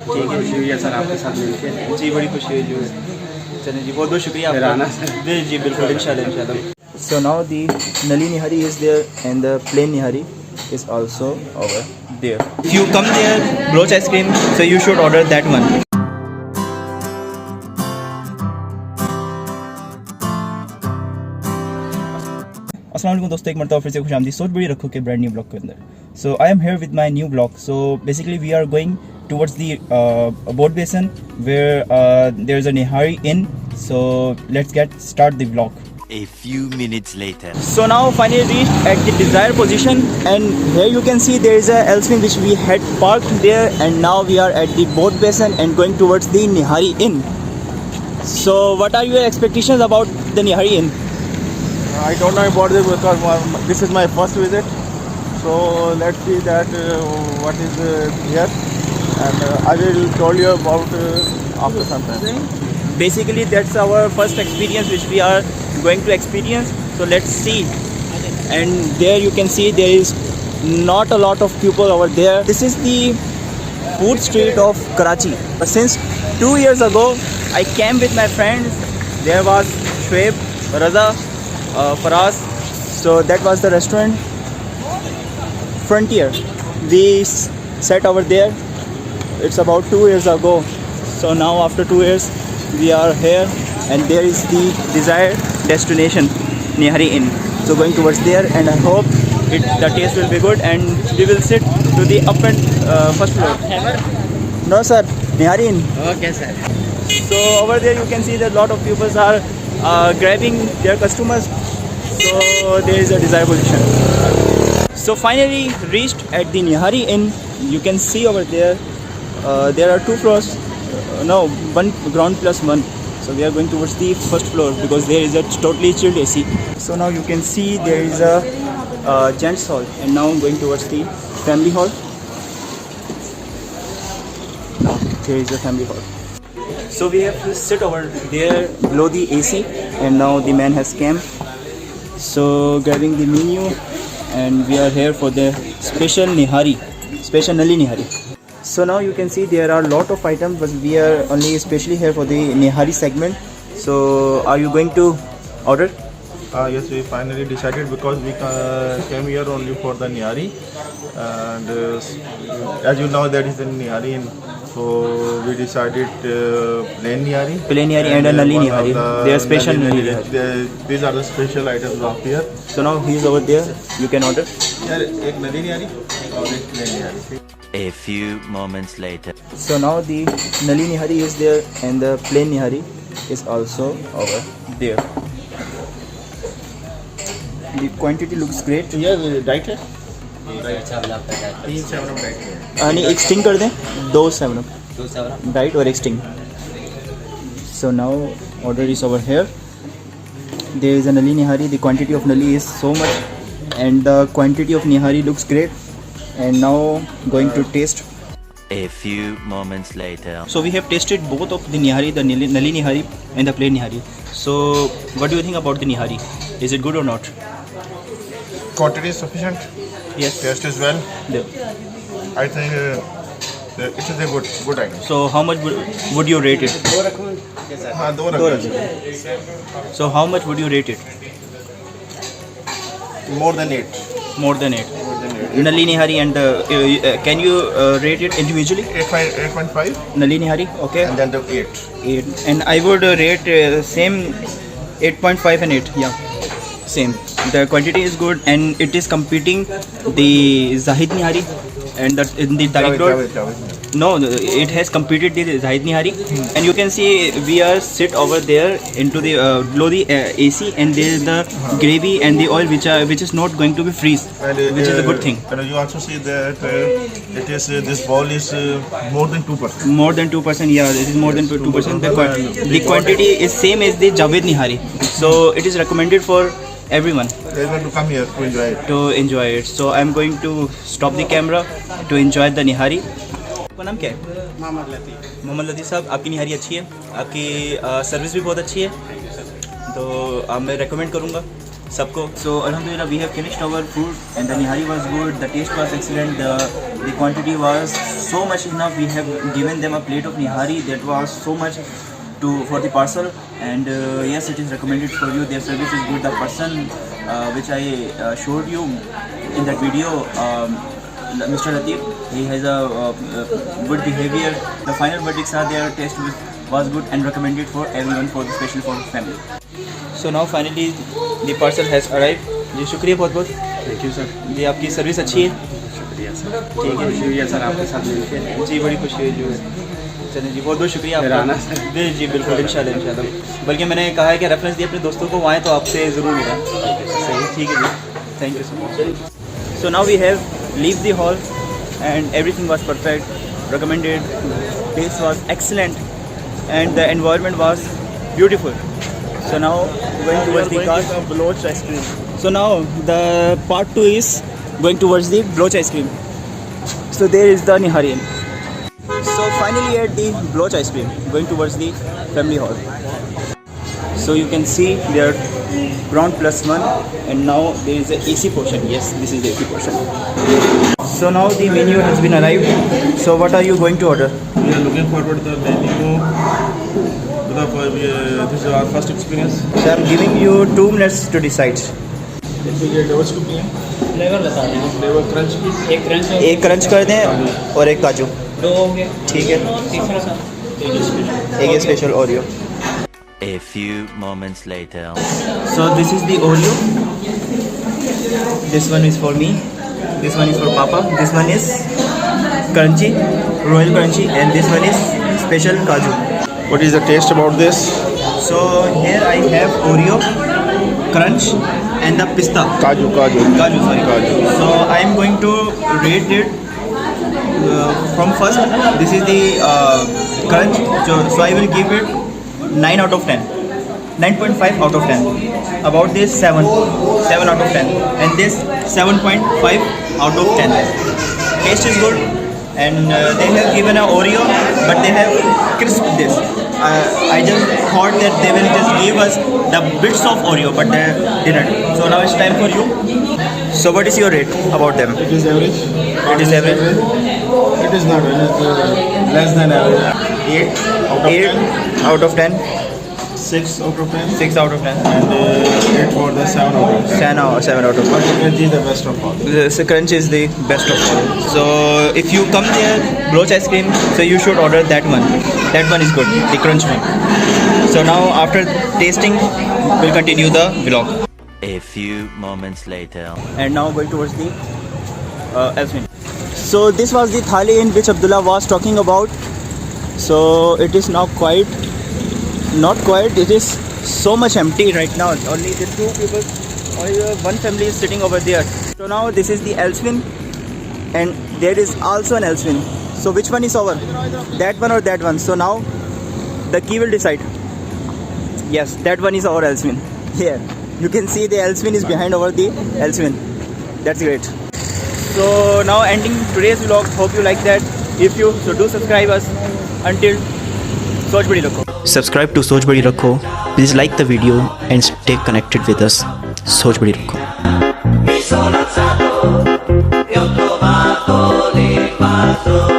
ठीक है, खुशी हुई है सर आपके साथ मिलकर जी, बड़ी खुशी हुई जो है। चलिए जी, बहुत बहुत शुक्रिया आपका आना जी जी बिल्कुल इंशाल्लाह इंशाल्लाह। सो now the nalli nihari is there and the plain nihari is also over there. If you come there broach ice cream so you should order that one. अस्सलाम वालेकुम दोस्तों, एक मरतबा फिर से खुशामदीद सोच बड़ी रखो के ब्रांड न्यू ब्लॉग के अंदर। So I am here with my new blog. So basically we are going towards the boat basin where there is a Nihari inn. So let's start the vlog. A few minutes later. So now finally reached at the desired position, and here you can see there is a L-swing which we had parked there, and now we are at the boat basin and going towards the Nihari inn. So what are your expectations about the Nihari inn? I don't know about this because this is my first visit. So let's see that what is here. And I will tell you about after some time. Basically that's our first experience which we are going to experience, so let's see. And there you can see there is not a lot of people over there. This is the food street of Karachi. Since 2 years ago I came with my friends. There was Shoaib, Raza, Faraz. So that was the restaurant Frontier. We sat over there. It's about 2 years ago. So now after 2 years we are here, and there is the desired destination Nihari inn. So going towards there, and I hope the taste will be good, and we will sit to the up and first floor. No sir, Nihari inn. Okay sir. So over there you can see that a lot of people are grabbing their customers. So there is a desired position. So finally reached at the Nihari inn. You can see over there there are 2 floors, no, 1 ground plus 1. So we are going towards the first floor because there is a totally chilled AC. So now you can see there is a gents hall, and now I'm going towards the family hall. Now there is a family hall. So we have to sit over there below the AC, and now the man has come. So grabbing the menu, and we are here for the special Nihari, special Nali Nihari. So now you can see there are a lot of items, but we are only especially here for the Nihari segment. So are you going to order? Yes, we finally decided because we came here only for the Nihari, and as you know that is the Nihari inn. So we decided plain Nihari. Plain Nihari and a Nali Nihari. They are special Nali Nihari. These are the special items of here. So now he is over there. You can order. Here, एक Nali Nihari और एक plain Nihari. A few moments later. So now the Nali Nihari is there, and the plain Nihari is also over there. The quantity looks great. Yes, right है. तीन 7 right है. नहीं, एक sting कर दें, 2 7 right और एक sting. So now order is over here. There is a Nali Nihari. The quantity of Nali is so much, and the quantity of Nihari looks great. And now going to taste. A few moments later. So we have tasted both of the Nihari, the Nali Nihari and the plain Nihari. So what do you think about the Nihari? Is it good or not? Quantity is sufficient. Yes. Taste is well. Yeah. I think it is a good item. So how much would you rate it? हाँ, 2 रखें. So how much would you rate it? More than 8. More than 8. Nali Nihari and can you rate it individually? 8.5. Nali Nihari, okay. And then the 8. 8. And I would rate same 8.5 and 8. Yeah, same. The quantity is good, and it is competing the Zahid Nihari and in the Tariq Road. No, it has competed the Zahid Nihari, and you can see we are sit over there into the below the AC, and there is the gravy and the oil which is not going to be freeze, And, which is a good thing. And you also see that it is this bowl is more than 2%. More than 2%, yeah, it is more than 2%. The quantity is same as the Javed Nihari, so it is recommended for everyone They want to come here to enjoy it. So I am going to stop the camera to enjoy the Nihari. आपका नाम क्या है? मोहम्मद लतीफ़ साहब, आपकी निहारी अच्छी है, आपकी service भी बहुत अच्छी है, तो मैं रेकमेंड करूँगा सबको. So alhamdulillah we have finished our food and the nihari was good, the taste was excellent, the quantity was so much enough. We have given them a plate of nihari that was so much for the parcel, and yes, it is recommended for you. Their service is good. The person which I showed you in that video, Mr. Latif, he has a good behavior. The final verdicts are their taste was good and recommended for everyone, for especially for family. So now finally the parcel has arrived. जी शुक्रिया बहुत बहुत. Thank you sir. जी आपकी service अच्छी है. शुक्रिया sir. ठीक है. शुक्रिया सर आपके साथ मिलकर. जी बड़ी खुशी हुई जो है. चलिए जी बहुत बहुत शुक्रिया आपका. जी जी बिल्कुल इंशाल्लाह इंशाल्लाह. बल्कि मैंने कहा है कि रेफरेंस दिए अपने दोस्तों को, वहाँ तो आपसे ज़रूर मिला. सही ठीक है जी. Thank you so much. So now we have leave the hall and everything was perfect, recommended, taste was excellent and the environment was beautiful. So now going towards the car. Bloch ice cream. So now the part 2 is going towards the Bloch ice cream. So there is the Nihari. So finally at the Bloch ice cream, going towards the family hall. So you can see there are ground plus 1 and now there is a AC portion. Yes, this is the AC portion. So now the menu has been arrived. So what are you going to order? We are looking forward to the menu. This is our first experience. So I'm giving you 2 minutes to decide. ये double scoop है. Flavour बता दें. Flavour crunch की. एक crunch एक crunch कर दें और एक काजू. 2 हो गए. ठीक है. तीसरा सा एक special Oreo. A few moments later. So this is the Oreo. This one is for me. This one is for Papa. This one is crunchy, royal crunchy, and this one is special kaju. What is the taste about this? So here I have Oreo, crunch, and the pista. Kaju. Kaju, sorry. So I am going to rate it from first. This is the crunch. So I will give it 9 out of 10. 9.5 out of 10. About this 7 out of 10. And this 7.5 out of 10. Taste is good. And they have given an Oreo, but they have crisped this. I just thought that they will just give us the bits of Oreo, but they didn't. So now it's time for you. So what is your rate about them? It is average. It is average. It is not. It is less than average. 8 out of 10. 8 out of 10. 6 out of 10. 6 out of 10. And 8 for the 7 out of 10. 7 out of 10. Crunch is the best of all. The crunch is the best of all. So if you come there, Bloch ice cream, so you should order that one. That one is good, the crunch one. So now after tasting, we'll continue the vlog. A few moments later. And now going towards the Elfin. So this was the thali in which Abdullah was talking about. So it is now not quite, it is so much empty right now. Only the 2 people, only one family is sitting over there. So now this is the Elswin and there is also an Elswin. So which one is over? That one or that one? So now the key will decide. Yes, that one is our Elswin. Here you can see the Elswin is behind over the Elswin. That's great. So now ending today's vlog. Hope you like that. If you so do subscribe us. Until Soch Badi Rakho. Subscribe to Soch Badi Rakho. Please like the video and stay connected with us. Soch Badi Rakho. Mi sono alzato e ho trovato l'invaso.